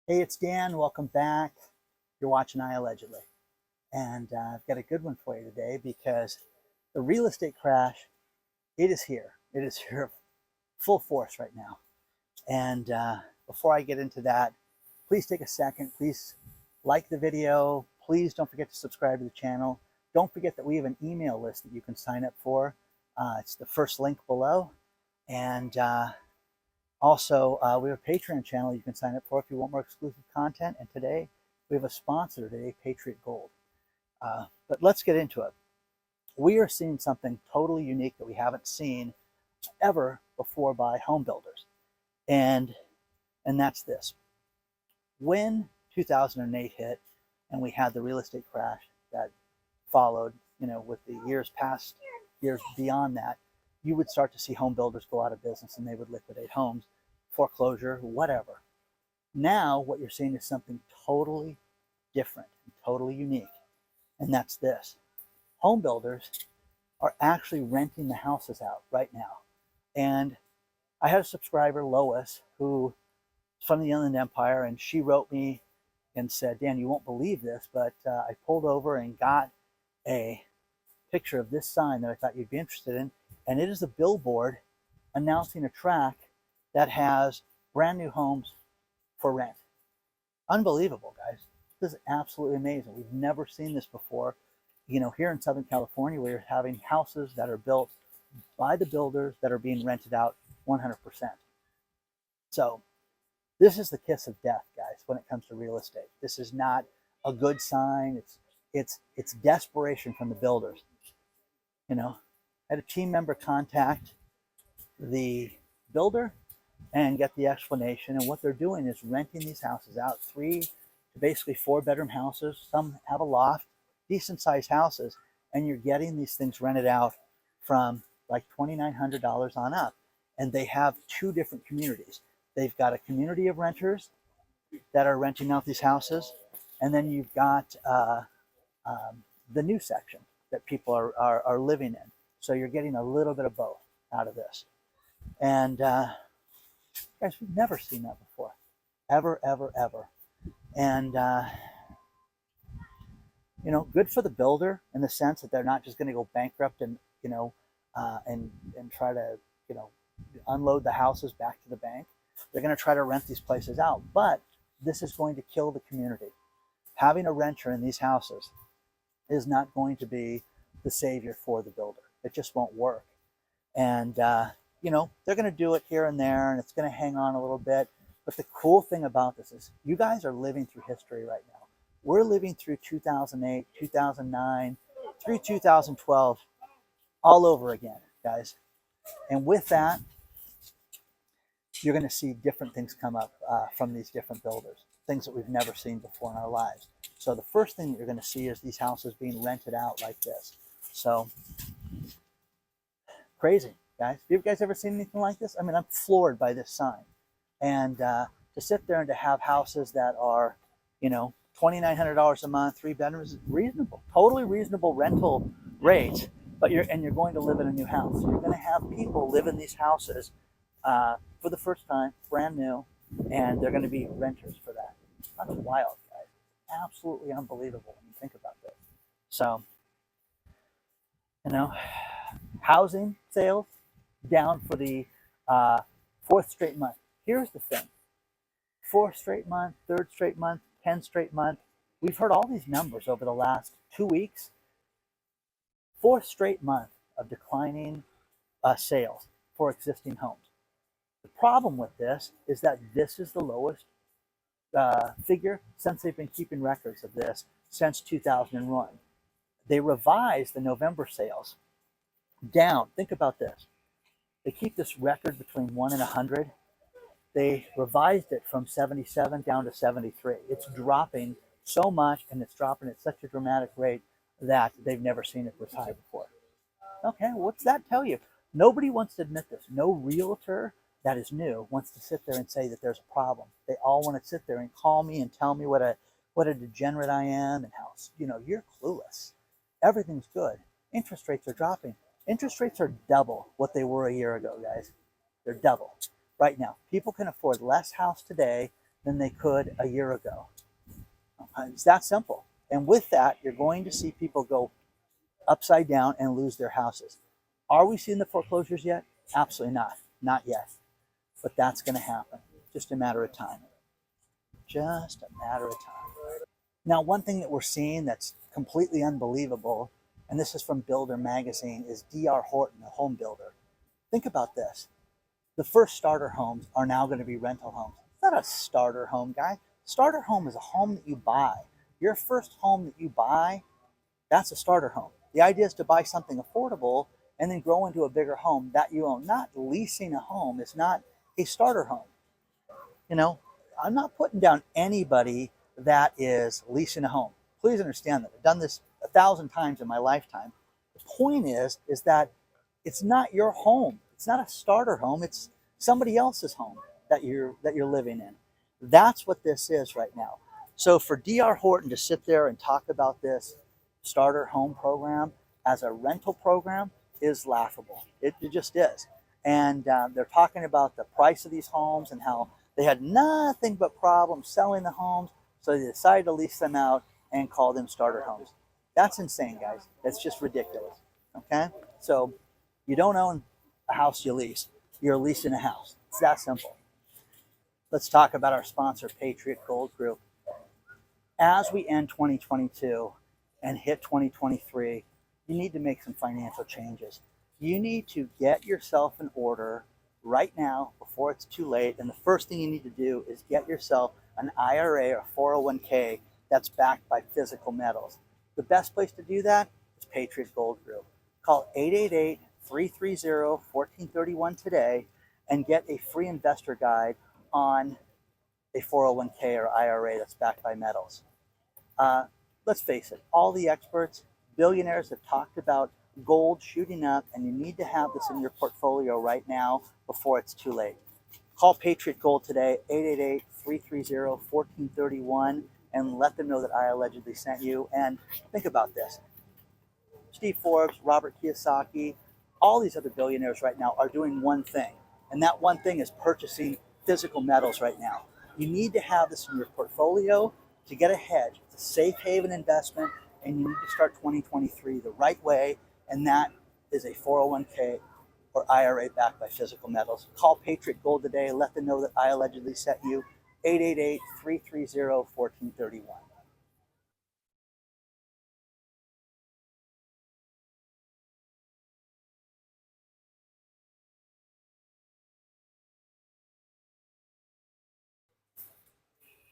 Hey, it's Dan. Welcome back. You're watching IAllegedly. And I've got a good one for you today because the real estate crash, it is here. It is here full force right now. And before I get into that, please take a second. Please like the video. Please don't forget to subscribe to the channel. Don't forget that we have an email list that you can sign up for. It's the first link below. And also, we have a Patreon channel you can sign up for if you want more exclusive content. And today, we have a sponsor today, Patriot Gold. But let's get into it. We are seeing something totally unique that we haven't seen ever before by home builders. And that's this. When 2008 hit and we had the real estate crash that followed, with the years beyond that, you would start to see home builders go out of business and they would liquidate homes, foreclosure, whatever. Now, what you're seeing is something totally different and totally unique. And that's this. Home builders are actually renting the houses out right now. And I had a subscriber, Lois, who is from the Inland Empire, and she wrote me and said, Dan, you won't believe this, but I pulled over and got a picture of this sign that I thought you'd be interested in. And it is a billboard announcing a track that has brand new homes for rent. Unbelievable, guys. This is absolutely amazing. We've never seen this before. Here in Southern California, we're having houses that are built by the builders that are being rented out 100%. So this is the kiss of death, guys, when it comes to real estate. This is not a good sign. It's desperation from the builders. I had a team member contact the builder and get the explanation. And what they're doing is renting these houses out, 3 to basically 4-bedroom houses. Some have a loft, decent sized houses, and you're getting these things rented out from like $2,900 on up. And they have 2 different communities. They've got a community of renters that are renting out these houses, and then you've got the new section that people are living in. So you're getting a little bit of both out of this. And guys, we've never seen that before, ever, ever, ever. And good for the builder in the sense that they're not just going to go bankrupt and and try to unload the houses back to the bank. They're going to try to rent these places out, but this is going to kill the community. Having a renter in these houses is not going to be the savior for the builder. It just won't work. And they're going to do it here and there, and it's going to hang on a little bit. But the cool thing about this is you guys are living through history right now. We're living through 2008, 2009, through 2012, all over again, guys. And with that, you're going to see different things come up from these different builders, things that we've never seen before in our lives. So the first thing that you're going to see is these houses being rented out like this. So crazy, guys. Have you guys ever seen anything like this? I mean, I'm floored by this sign. And to sit there and to have houses that are, $2,900 a month, 3 bedrooms, reasonable, totally reasonable rental rates. But you're going to live in a new house. You're going to have people live in these houses for the first time, brand new, and they're going to be renters for that. That's wild, guys. Absolutely unbelievable when you think about this. So, housing sales down for the 4th straight month. Here's the thing. 4th straight month, 3rd straight month, 10th straight month. We've heard all these numbers over the last 2 weeks. 4th straight month of declining sales for existing homes. The problem with this is that this is the lowest figure since they've been keeping records of this since 2001. They revised the November sales down. Think about this. They keep this record between 1 and 100. They revised it from 77 down to 73. It's dropping so much, and it's dropping at such a dramatic rate that they've never seen it this high before. Okay, what's that tell you? Nobody wants to admit this. No realtor that is new wants to sit there and say that there's a problem. They all want to sit there and call me and tell me what a degenerate I am and how you're clueless. Everything's good. Interest rates are dropping. Interest rates are double what they were a year ago, guys. They're double right now. People can afford less house today than they could a year ago. It's that simple. And with that, you're going to see people go upside down and lose their houses. Are we seeing the foreclosures yet? Absolutely not. Not yet. But that's going to happen. Just a matter of time. Just a matter of time. Now, one thing that we're seeing that's completely unbelievable, and this is from Builder Magazine, is D.R. Horton, a home builder. Think about this. The first starter homes are now going to be rental homes. It's not a starter home, guy. Starter home is a home that you buy. Your first home that you buy, that's a starter home. The idea is to buy something affordable and then grow into a bigger home that you own. Not leasing a home is not a starter home. You know, I'm not putting down anybody that is leasing a home. Please understand that. I've done this 1,000 times in my lifetime. The point is that it's not your home. It's not a starter home. It's somebody else's home that you're living in. That's what this is right now. So for D.R. Horton to sit there and talk about this starter home program as a rental program is laughable. It just is. And they're talking about the price of these homes and how they had nothing but problems selling the homes, so they decided to lease them out and call them starter homes. That's insane, guys. That's just ridiculous. Okay? So you don't own a house you lease. You're leasing a house. It's that simple. Let's talk about our sponsor, Patriot Gold Group. As we end 2022 and hit 2023, you need to make some financial changes. You need to get yourself in order right now before it's too late. And the first thing you need to do is get yourself an IRA or 401k that's backed by physical metals. The best place to do that is Patriot Gold Group. Call 888-330-1431 today and get a free investor guide on a 401k or IRA that's backed by metals. Let's face it, all the experts, billionaires have talked about gold shooting up, and you need to have this in your portfolio right now before it's too late. Call Patriot Gold today, 888-330-1431, and let them know that I allegedly sent you. And think about this. Steve Forbes, Robert Kiyosaki, all these other billionaires right now are doing one thing, and that one thing is purchasing physical metals right now. You need to have this in your portfolio to get a hedge. It's a safe haven investment, and you need to start 2023 the right way, and that is a 401k or IRA backed by physical metals. Call Patriot Gold today. Let them know that I allegedly sent you. 888-330-1431.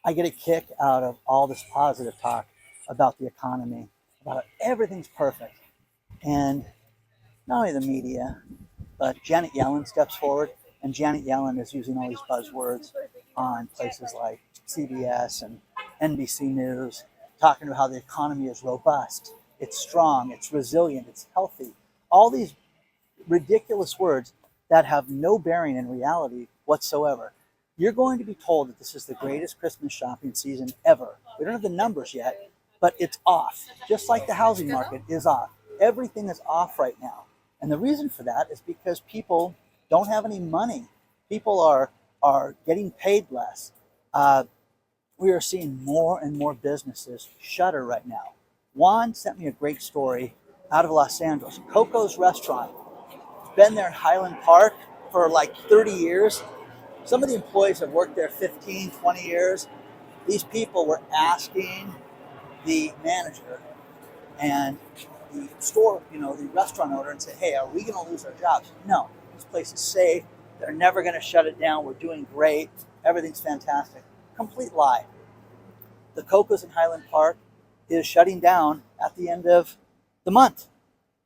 I get a kick out of all this positive talk about the economy, about everything's perfect. And not only the media, but Janet Yellen steps forward, and Janet Yellen is using all these buzzwords on places like CBS and NBC News, talking about how the economy is robust, it's strong, it's resilient, it's healthy. All these ridiculous words that have no bearing in reality whatsoever. You're going to be told that this is the greatest Christmas shopping season ever. We don't have the numbers yet, but it's off, just like the housing market is off. Everything is off right now. And the reason for that is because people don't have any money. People are getting paid less. We are seeing more and more businesses shutter right now. Juan sent me a great story out of Los Angeles. Coco's Restaurant. Been there in Highland Park for like 30 years. Some of the employees have worked there 15, 20 years. These people were asking the manager and the store, the restaurant owner, and say, hey, are we going to lose our jobs? No, this place is safe. They're never going to shut it down. We're doing great. Everything's fantastic. Complete lie. The Coco's in Highland Park is shutting down at the end of the month.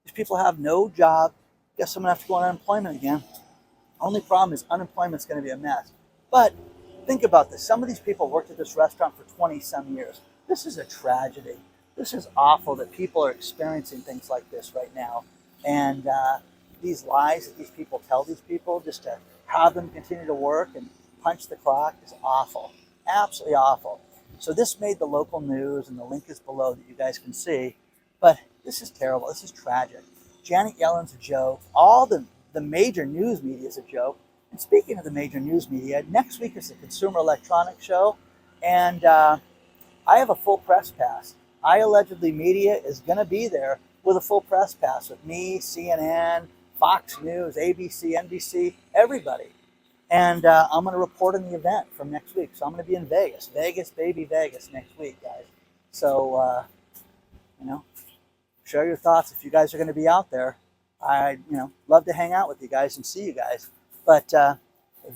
These people have no job. Guess I'm going to have to go on unemployment again. Only problem is unemployment's going to be a mess. But think about this. Some of these people worked at this restaurant for 20 some years. This is a tragedy. This is awful that people are experiencing things like this right now. And these lies that these people tell these people just to have them continue to work and punch the clock is awful. Absolutely awful. So this made the local news, and the link is below that you guys can see. But this is terrible. This is tragic. Janet Yellen's a joke. All the major news media is a joke. And speaking of the major news media, next week is the Consumer Electronics Show, and I have a full press pass. IAllegedly Media is going to be there with a full press pass with me, CNN, Fox News, ABC, NBC, everybody. And I'm going to report on the event from next week. So I'm going to be in Vegas. Vegas, baby, Vegas next week, guys. So, you know, share your thoughts if you guys are going to be out there. I'd, love to hang out with you guys and see you guys. But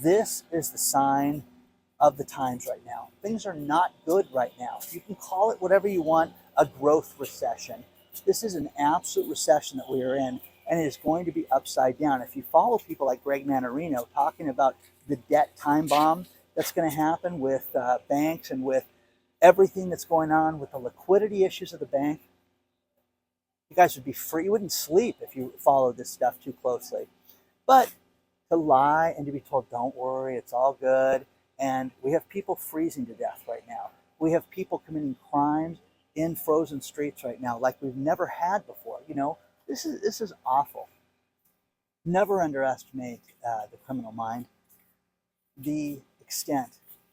this is the sign of the times right now. Things are not good right now. You can call it whatever you want, a growth recession. This is an absolute recession that we are in, and it is going to be upside down. If you follow people like Greg Manarino talking about the debt time bomb that's going to happen with banks and with everything that's going on with the liquidity issues of the bank, you guys would be free. You wouldn't sleep if you followed this stuff too closely. But to lie and to be told, don't worry, it's all good. And we have people freezing to death right now. We have people committing crimes in frozen streets right now like we've never had before. This is awful. Never underestimate the criminal mind. The extent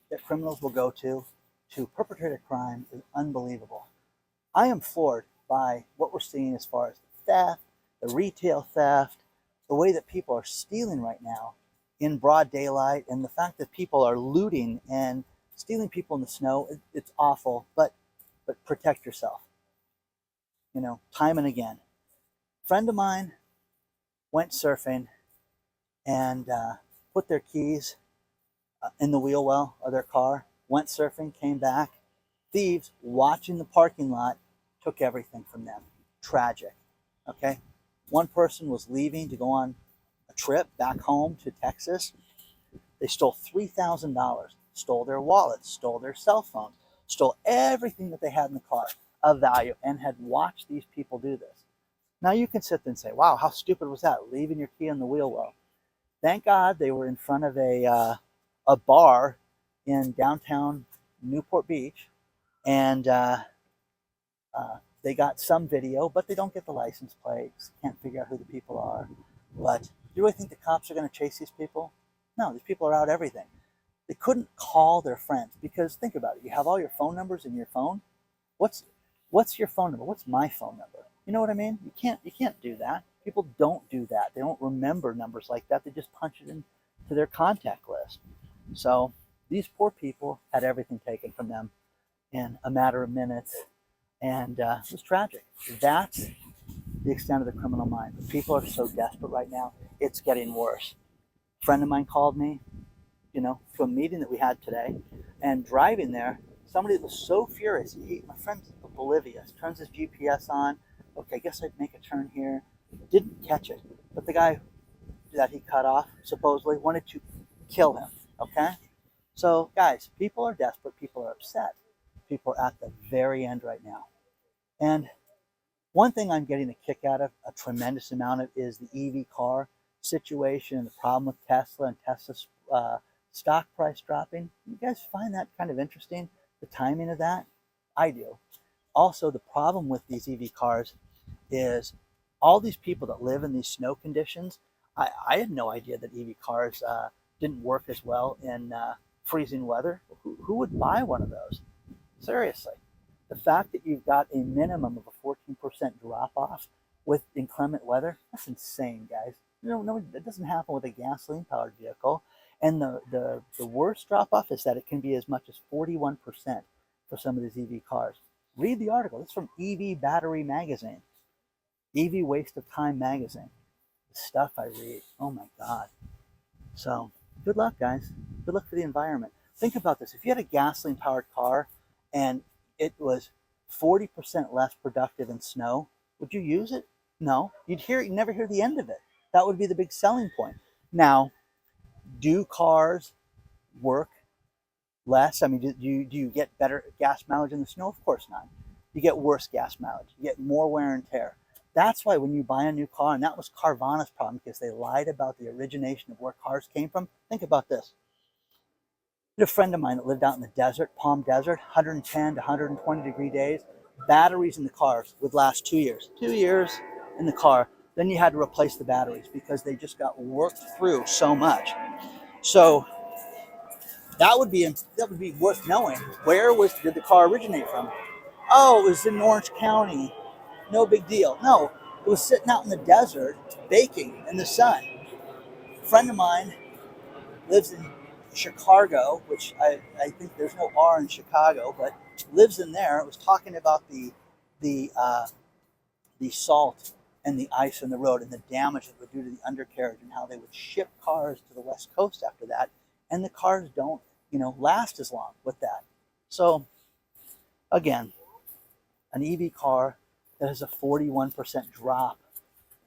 that criminals will go to perpetrate a crime is unbelievable. I am floored by what we're seeing as far as the theft, the retail theft, the way that people are stealing right now in broad daylight, and the fact that people are looting and stealing people in the snow. It's awful, but protect yourself. Time and again. A friend of mine went surfing and put their keys in the wheel well of their car, went surfing, came back. Thieves watching the parking lot took everything from them. Tragic. Okay? One person was leaving to go on a trip back home to Texas. They stole $3,000, stole their wallets, stole their cell phones, stole everything that they had in the car of value, and had watched these people do this. Now you can sit there and say, wow, how stupid was that, leaving your key on the wheel well? Thank God they were in front of a bar in downtown Newport Beach, and they got some video, but they don't get the license plates, can't figure out who the people are. But do you really think the cops are going to chase these people? No, these people are out everything. They couldn't call their friends, because think about it. You have all your phone numbers in your phone. What's your phone number? What's my phone number? You know what I mean? You can't do that. People don't do that. They don't remember numbers like that. They just punch it into their contact list. So these poor people had everything taken from them in a matter of minutes. And it was tragic. That's the extent of the criminal mind. People are so desperate right now, it's getting worse. A friend of mine called me, to a meeting that we had today, and driving there, somebody was so furious. My friend's oblivious, turns his GPS on. Okay, I guess I'd make a turn here. Didn't catch it. But the guy that he cut off supposedly wanted to kill him. Okay? So, guys, people are desperate. People are upset. People are at the very end right now. And one thing I'm getting a kick out of, a tremendous amount of, is the EV car situation and the problem with Tesla and Tesla's stock price dropping. You guys find that kind of interesting, the timing of that? I do. Also, the problem with these EV cars is all these people that live in these snow conditions. I had no idea that EV cars didn't work as well in freezing weather. Who would buy one of those? Seriously. The fact that you've got a minimum of a 14% drop off with inclement weather, that's insane, guys. No, that doesn't happen with a gasoline powered vehicle. And the worst drop off is that it can be as much as 41% for some of these EV cars. Read the article. It's from EV Battery Magazine, EV Waste of Time Magazine. The stuff I read, oh my God. So good luck, guys. Good luck for the environment. Think about this. If you had a gasoline powered car and it was 40% less productive in snow, would you use it? No. You'd never hear the end of it. That would be the big selling point. Now, do cars work less? I mean, do you get better gas mileage in the snow? Of course not. You get worse gas mileage. You get more wear and tear. That's why when you buy a new car, and that was Carvana's problem, because they lied about the origination of where cars came from. Think about this. I had a friend of mine that lived out in the desert, Palm Desert, 110 to 120 degree days. Batteries in the cars would last 2 years. 2 years in the car. then you had to replace the batteries because they just got worked through so much. So that would be worth knowing. Did the car originate from? Oh, it was in Orange County. No big deal. No, it was sitting out in the desert, baking in the sun. A friend of mine lives in Chicago, which I think there's no R in Chicago, but lives in there. It was talking about the salt and the ice in the road and the damage it would do to the undercarriage and how they would ship cars to the West Coast after that. And the cars don't, last as long with that. So again, an EV car that has a 41% drop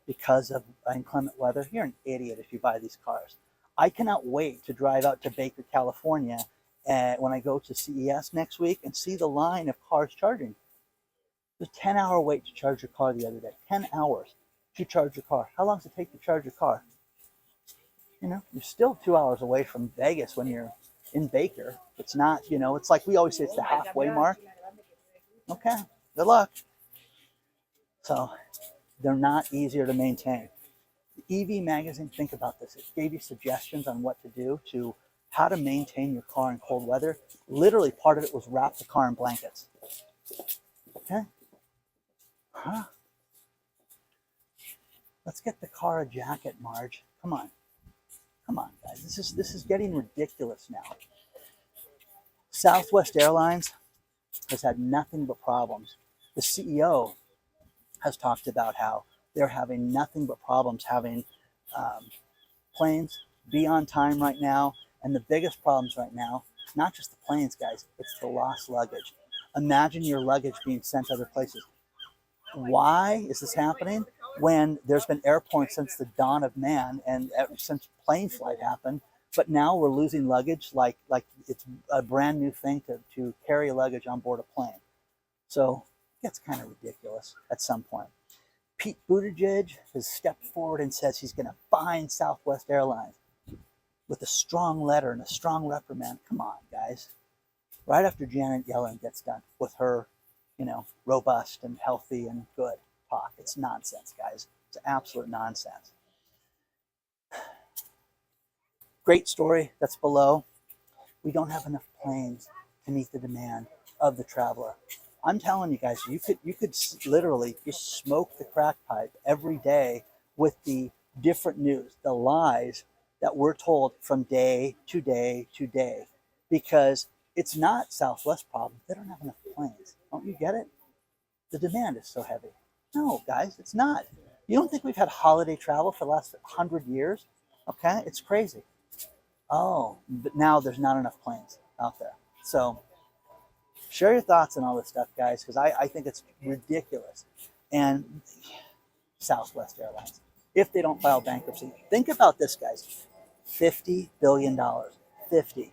because of inclement weather, you're an idiot if you buy these cars. I cannot wait to drive out to Baker, California when I go to CES next week and see the line of cars charging. There's a 10-hour wait to charge your car the other day. 10 hours to charge your car. How long does it take to charge your car? You're still 2 hours away from Vegas when you're in Baker. It's not, it's like we always say it's the halfway mark. Okay, good luck. So they're not easier to maintain. The EV magazine, think about this. It gave you suggestions on what to do to how to maintain your car in cold weather. Literally, part of it was wrap the car in blankets. Okay? Huh? Let's get the car a jacket, Marge. Come on, guys. This is getting ridiculous now. Southwest Airlines has had nothing but problems. The CEO has talked about how they're having nothing but problems having planes be on time right now. And the biggest problems right now, not just the planes, guys, it's the lost luggage. Imagine your luggage being sent to other places. Why is this happening? When there's been airports since the dawn of man and since plane flight happened, but now we're losing luggage like it's a brand new thing to carry luggage on board a plane. So it gets kind of ridiculous at some point. Pete Buttigieg has stepped forward and says he's going to fine Southwest Airlines with a strong letter and a strong reprimand. Come on, guys. Right after Janet Yellen gets done with her, robust and healthy and good talk. It's nonsense, guys. It's absolute nonsense. Great story that's below. We don't have enough planes to meet the demand of the traveler. I'm telling you guys, you could literally just smoke the crack pipe every day with the different news, the lies that we're told from day to day to day, because it's not Southwest problem. They don't have enough planes. Don't you get it? The demand is so heavy. No, guys, it's not. You don't think we've had holiday travel for the last 100 years? Okay, it's crazy. Oh, but now there's not enough planes out there. So share your thoughts on all this stuff, guys, because I think it's ridiculous. And Southwest Airlines, if they don't file bankruptcy, think about this, guys. $50 billion. $50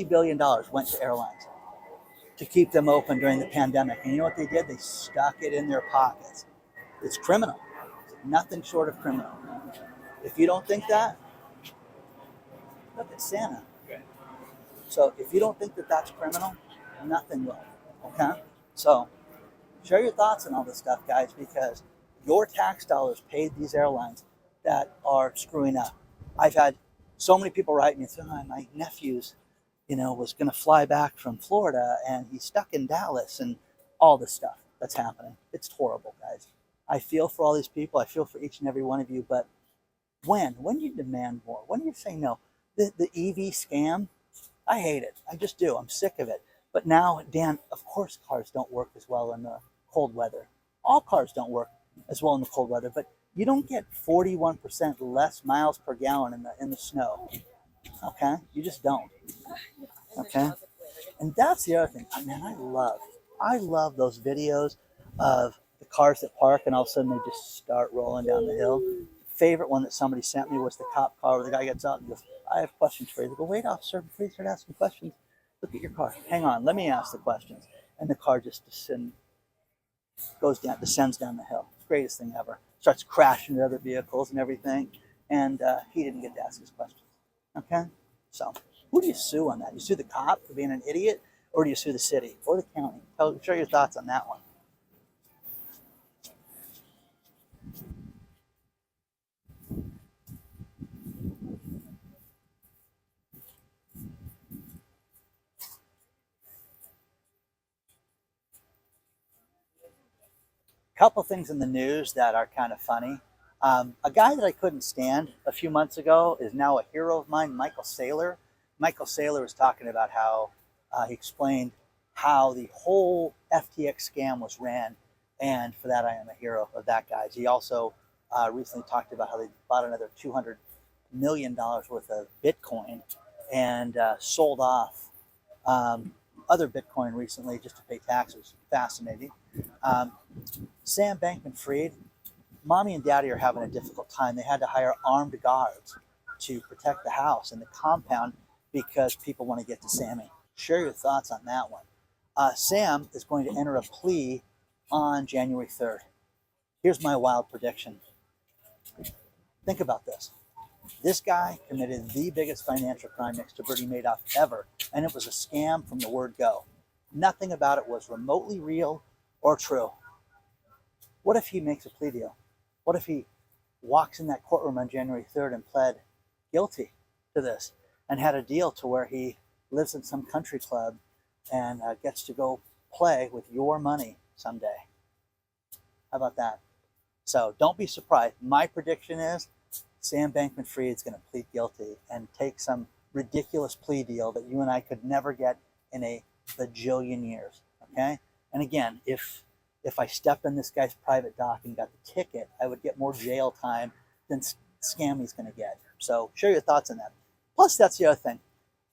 billion went to airlines to keep them open during the pandemic. And you know what they did? They stuck it in their pockets. It's criminal. It's nothing short of criminal. If you don't think that, look at Santa. So if you don't think that that's criminal, nothing will. Okay? So share your thoughts on all this stuff, guys, because your tax dollars paid these airlines that are screwing up. I've had so many people write me and say, oh, my nephew's, was going to fly back from Florida and he's stuck in Dallas and all this stuff that's happening. It's horrible, guys. I feel for all these people. I feel for each and every one of you. But when do you demand more? When do you say no? The EV scam, I hate it. I just do. I'm sick of it. But now, Dan, of course cars don't work as well in the cold weather. All cars don't work as well in the cold weather, but you don't get 41% less miles per gallon in the snow. Okay? You just don't. Okay? And that's the other thing. Man, I love those videos of the cars that park and all of a sudden they just start rolling down the hill. Favorite one that somebody sent me was the cop car where the guy gets out and goes, I have questions for you. They go, wait, officer, before you start asking questions, look at your car. Hang on, let me ask the questions. And the car just descends down the hill. It's the greatest thing ever. Starts crashing into other vehicles and everything. And he didn't get to ask his questions. Okay? So who do you sue on that? You sue the cop for being an idiot, or do you sue the city or the county? Share your thoughts on that one. Couple things in the news that are kind of funny. A guy that I couldn't stand a few months ago is now a hero of mine, Michael Saylor. Michael Saylor was talking about how he explained how the whole FTX scam was ran, and for that I am a hero of that guy. He also recently talked about how they bought another $200 million worth of Bitcoin and sold off other Bitcoin recently just to pay taxes. Fascinating. Sam Bankman-Fried, mommy and daddy are having a difficult time. They had to hire armed guards to protect the house and the compound because people want to get to Sammy. Share your thoughts on that one. Sam is going to enter a plea on January 3rd. Here's my wild prediction. Think about this. This guy committed the biggest financial crime next to Bernie Madoff ever, and it was a scam from the word go. Nothing about it was remotely real or true. What if he makes a plea deal? What if he walks in that courtroom on January 3rd and pled guilty to this and had a deal to where he lives in some country club and gets to go play with your money someday? How about that? So don't be surprised. My prediction is Sam Bankman-Fried is going to plead guilty and take some ridiculous plea deal that you and I could never get in a bajillion years. Okay? And again, if I stepped in this guy's private dock and got the ticket, I would get more jail time than Scammy's going to get. So share your thoughts on that. Plus, that's the other thing.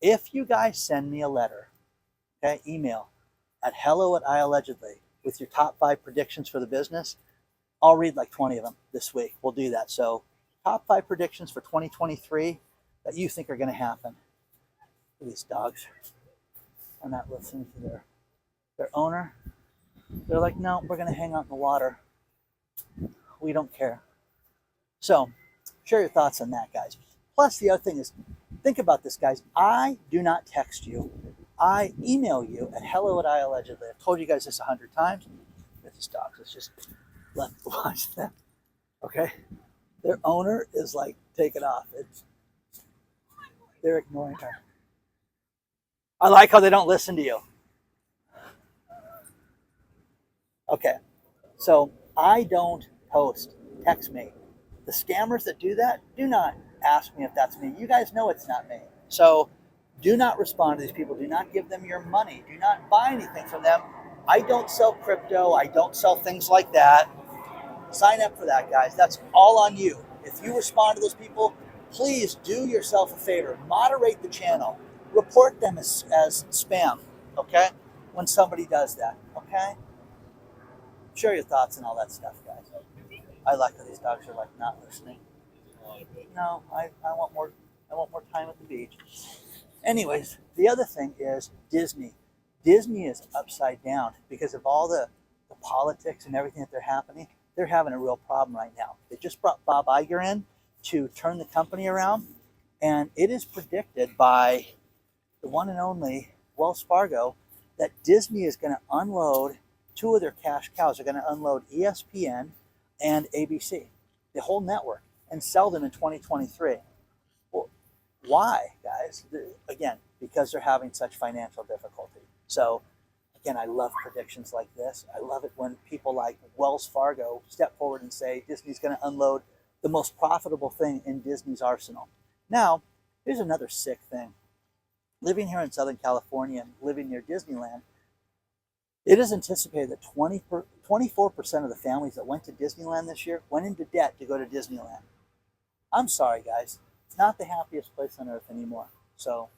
If you guys send me a letter, okay, email at hello@IAllegedly with your top 5 predictions for the business, I'll read like 20 of them this week. We'll do that. So top 5 predictions for 2023 that you think are going to happen. These dogs are not listening to their owner. They're like, no, we're going to hang out in the water. We don't care. So share your thoughts on that, guys. Plus, the other thing is, think about this, guys. I do not text you. I email you at hello@IAllegedly. I've told you guys this 100 times. With these dogs, let's just let me watch them. Okay? Their owner is like, take it off. They're ignoring her. I like how they don't listen to you. Okay, so I don't post, text me. The scammers that do that, do not ask me if that's me. You guys know it's not me. So do not respond to these people. Do not give them your money. Do not buy anything from them. I don't sell crypto. I don't sell things like that. Sign up for that, guys. That's all on you. If you respond to those people, please do yourself a favor. Moderate the channel. Report them as spam, okay? When somebody does that, okay? Share your thoughts and all that stuff, guys. I like how these dogs are like not listening. No, I want more time at the beach. Anyways, the other thing is Disney. Disney is upside down because of all the politics and everything that they're having a real problem right now. They just brought Bob Iger in to turn the company around, and it is predicted by the one and only Wells Fargo that Disney is going to unload 2 of their cash cows. They're going to unload ESPN and ABC, the whole network, and sell them in 2023. Well, why, guys? Again, because they're having such financial difficulty. So, again, I love predictions like this. I love it when people like Wells Fargo step forward and say Disney's going to unload the most profitable thing in Disney's arsenal. Now, here's another sick thing. Living here in Southern California and living near Disneyland, it is anticipated that 24% of the families that went to Disneyland this year went into debt to go to Disneyland. I'm sorry, guys. It's not the happiest place on earth anymore. So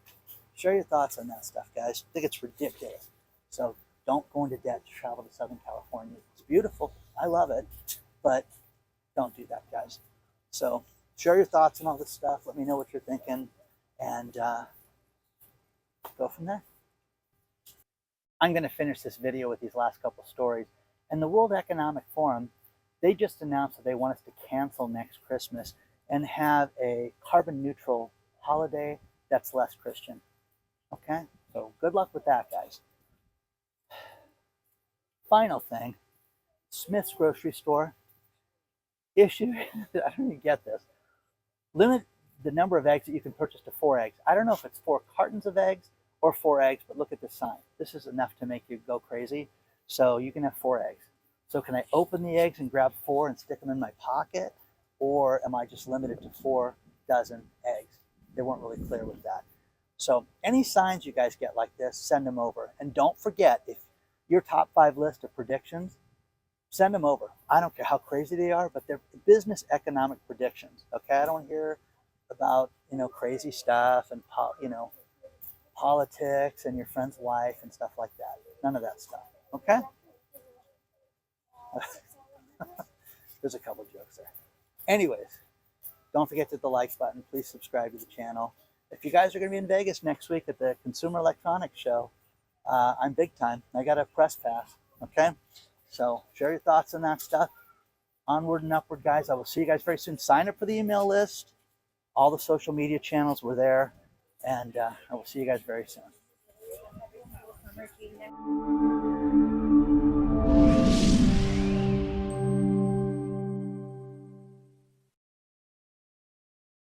share your thoughts on that stuff, guys. I think it's ridiculous. So don't go into debt to travel to Southern California. It's beautiful. I love it. But don't do that, guys. So share your thoughts on all this stuff. Let me know what you're thinking. And go from there. I'm going to finish this video with these last couple stories. And the World Economic Forum, they just announced that they want us to cancel next Christmas and have a carbon neutral holiday that's less Christian. Okay? So good luck with that, guys. Final thing, Smith's grocery store issue, I don't even get this. Limit the number of eggs that you can purchase to 4 eggs. I don't know if it's 4 cartons of eggs or 4 eggs, but look at this sign. This is enough to make you go crazy. So you can have 4 eggs. So can I open the eggs and grab 4 and stick them in my pocket? Or am I just limited to 4 dozen eggs? They weren't really clear with that. So any signs you guys get like this, send them over. And don't forget, if your top 5 list of predictions, send them over. I don't care how crazy they are, but they're business economic predictions. Okay, I don't hear about crazy stuff and politics and your friend's wife and stuff like that. None of that stuff. Okay. There's a couple jokes there. Anyways, don't forget to hit the like button. Please subscribe to the channel. If you guys are going to be in Vegas next week at the Consumer Electronics Show, I'm big time. I got a press pass. Okay. So share your thoughts on that stuff. Onward and upward, guys. I will see you guys very soon. Sign up for the email list. All the social media channels were there. And I will see you guys very soon.